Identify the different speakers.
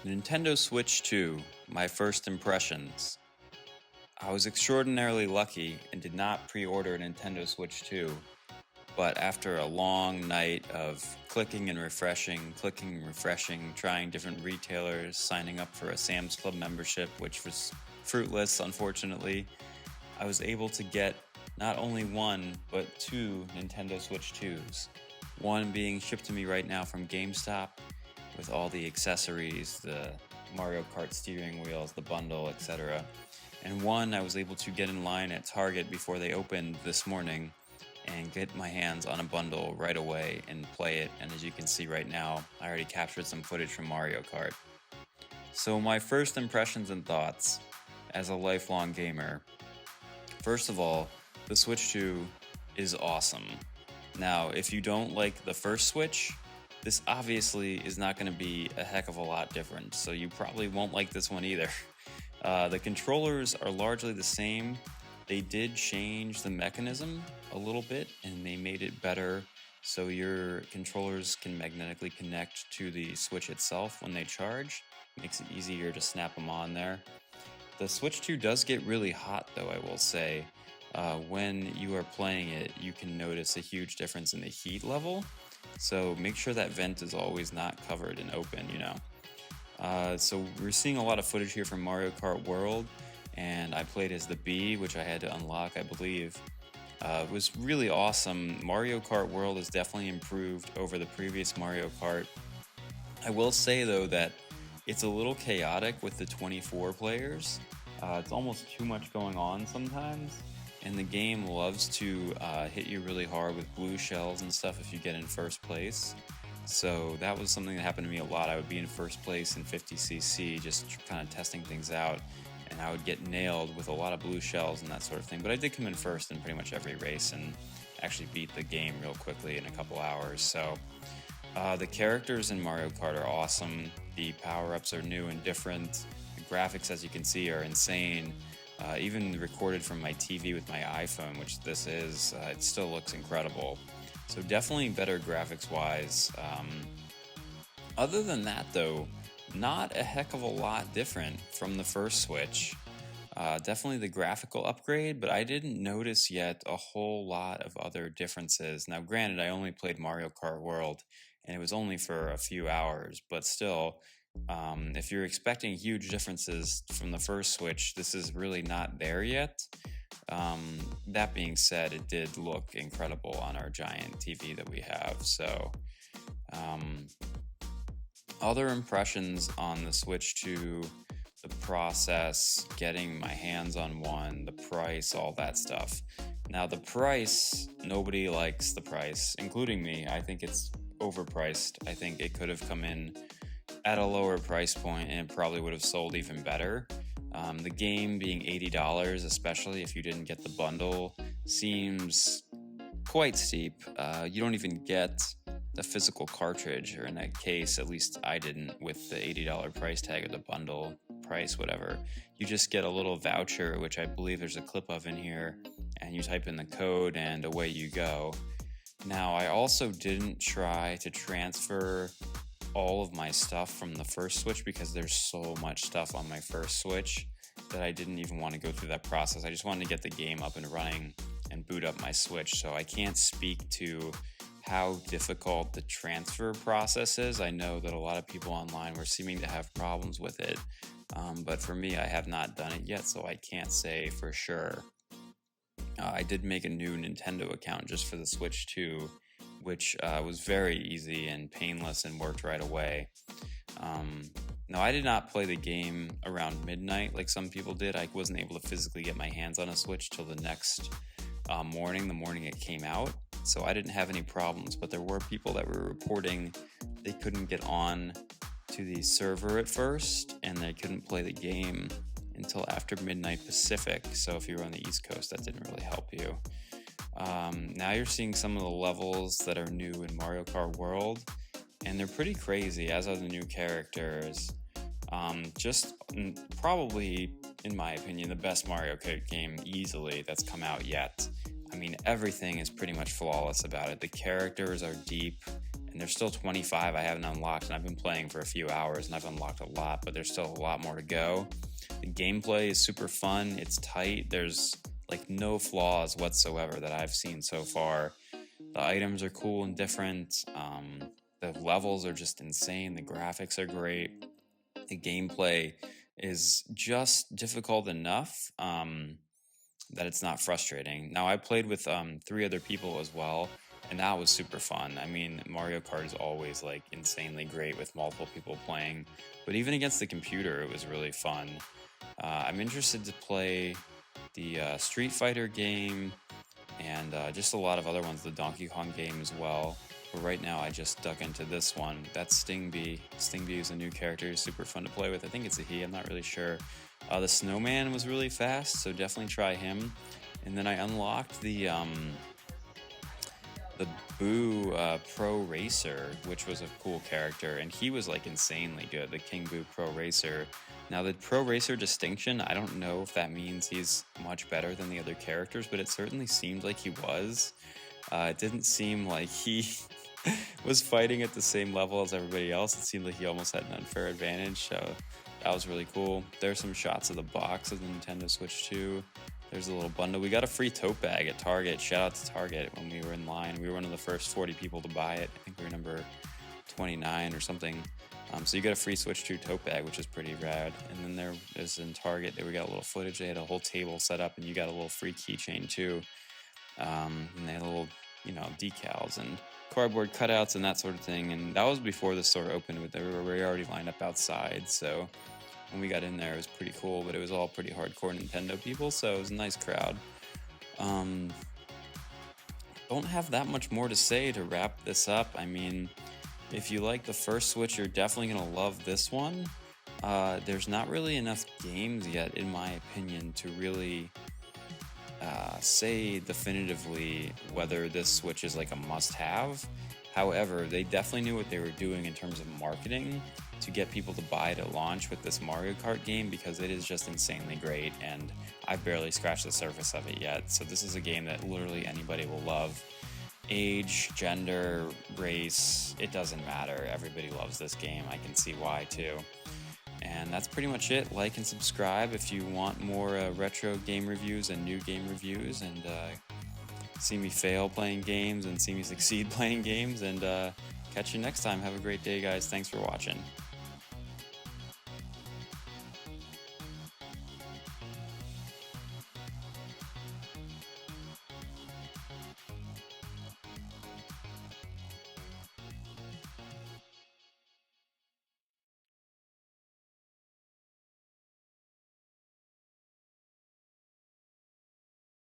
Speaker 1: Nintendo Switch 2, my first impressions. I was extraordinarily lucky and did not pre-order a Nintendo Switch 2, but after a long night of clicking and refreshing, trying different retailers, signing up for a Sam's Club membership, which was fruitless, unfortunately, I was able to get not only one, but two Nintendo Switch 2s. One being shipped to me right now from GameStop, with all the accessories, the Mario Kart steering wheels, the bundle, etc. And one I was able to get in line at Target before they opened this morning and get my hands on a bundle right away and play it. And as you can see right now, I already captured some footage from Mario Kart. So my first impressions and thoughts as a lifelong gamer. First of all, the Switch 2 is awesome. Now, if you don't like the first Switch, this obviously is not going to be a heck of a lot different, so you probably won't like this one either. The controllers are largely the same. They did change the mechanism a little bit, and they made it better so your controllers can magnetically connect to the Switch itself when they charge. Makes it easier to snap them on there. The Switch 2 does get really hot, though, I will say. When you are playing it, you can notice a huge difference in the heat level. So make sure that vent is always not covered and open, So we're seeing a lot of footage here from Mario Kart World, and I played as the Bee, which I had to unlock, I believe. It was really awesome. Mario Kart World has definitely improved over the previous Mario Kart. I will say, though, that it's a little chaotic with the 24 players. It's almost too much going on sometimes. And the game loves to hit you really hard with blue shells and stuff if you get in first place. So that was something that happened to me a lot. I would be in first place in 50cc, just kind of testing things out, and I would get nailed with a lot of blue shells and that sort of thing. But I did come in first in pretty much every race and actually beat the game real quickly in a couple hours. So the characters in Mario Kart are awesome. The power-ups are new and different. The graphics, as you can see, are insane. Even recorded from my TV with my iPhone, which this is, it still looks incredible. So definitely better graphics-wise. Other than that, though, not a heck of a lot different from the first Switch. Definitely the graphical upgrade, but I didn't notice yet a whole lot of other differences. Now, granted, I only played Mario Kart World, and it was only for a few hours, but still, if you're expecting huge differences from the first Switch, this is really not there yet. That being said, it did look incredible on our giant TV that we have. So, other impressions on the Switch 2, the process, getting my hands on one, the price, all that stuff. Now, the price, nobody likes the price, including me. I think it's overpriced. I think it could have come in at a lower price point and it probably would have sold even better. The game being $80, especially if you didn't get the bundle, seems quite steep. You don't even get the physical cartridge, or in that case, at least I didn't, with the $80 price tag or the bundle price, whatever. You just get a little voucher, which I believe there's a clip of in here, and you type in the code and away you go. Now, I also didn't try to transfer all of my stuff from the first Switch because there's so much stuff on my first Switch that I didn't even want to go through that process. I just wanted to get the game up and running and boot up my Switch, so I can't speak to how difficult the transfer process is. I know that a lot of people online were seeming to have problems with it, but for me, I have not done it yet, so I can't say for sure. I did make a new Nintendo account just for the Switch 2, which was very easy and painless and worked right away. Now, I did not play the game around midnight like some people did. I wasn't able to physically get my hands on a Switch till the next morning, the morning it came out. So I didn't have any problems, but there were people that were reporting they couldn't get on to the server at first, and they couldn't play the game until after midnight Pacific. So if you were on the East Coast, that didn't really help you. Now you're seeing some of the levels that are new in Mario Kart World, and they're pretty crazy, as are the new characters. Probably, in my opinion, the best Mario Kart game easily that's come out yet. I mean, everything is pretty much flawless about it. The characters are deep, and and there's still 25 I haven't unlocked, and I've been playing for a few hours and I've unlocked a lot, but there's still a lot more to go. The gameplay is super fun, it's tight, there's like no flaws whatsoever that I've seen so far. The items are cool and different, the levels are just insane, the graphics are great, the gameplay is just difficult enough that it's not frustrating. Now, I played with 3 other people as well, and that was super fun. I mean, Mario Kart is always like insanely great with multiple people playing, but even against the computer, it was really fun. I'm interested to play the Street Fighter game and just a lot of other ones, the Donkey Kong game as well. But right now, I just dug into this one. That's Stingbee. Stingbee is a new character, super fun to play with. I think it's a he, I'm not really sure. The Snowman was really fast, so definitely try him. And then I unlocked the Boo Pro Racer, which was a cool character, and he was like insanely good, the King Boo Pro Racer. Now, the Pro Racer distinction, I don't know if that means he's much better than the other characters, but it certainly seemed like he was. It didn't seem like he was fighting at the same level as everybody else. It seemed like he almost had an unfair advantage, so that was really cool. There's some shots of the box of the Nintendo Switch 2. There's a little bundle. We got a free tote bag at Target. Shout out to Target when we were in line. We were one of the first 40 people to buy it. I think we were number 29 or something. So you got a free Switch 2 tote bag, which is pretty rad. And then there is in Target, we got a little footage. They had a whole table set up, and you got a little free keychain too. And they had little, decals and cardboard cutouts and that sort of thing. And that was before the store opened. We were already lined up outside, so when we got in there, it was pretty cool, but it was all pretty hardcore Nintendo people, so it was a nice crowd. Don't have that much more to say to wrap this up. I mean, if you like the first Switch, you're definitely going to love this one. There's not really enough games yet, in my opinion, to really say definitively whether this Switch is like a must-have. However, they definitely knew what they were doing in terms of marketing to get people to buy it at launch with this Mario Kart game, because it is just insanely great, and I've barely scratched the surface of it yet. So this is a game that literally anybody will love. Age, gender, race, it doesn't matter. Everybody loves this game. I can see why too. And that's pretty much it. Like and subscribe if you want more retro game reviews and new game reviews, and see me fail playing games and see me succeed playing games, and catch you next time. Have a great day, guys. Thanks for watching.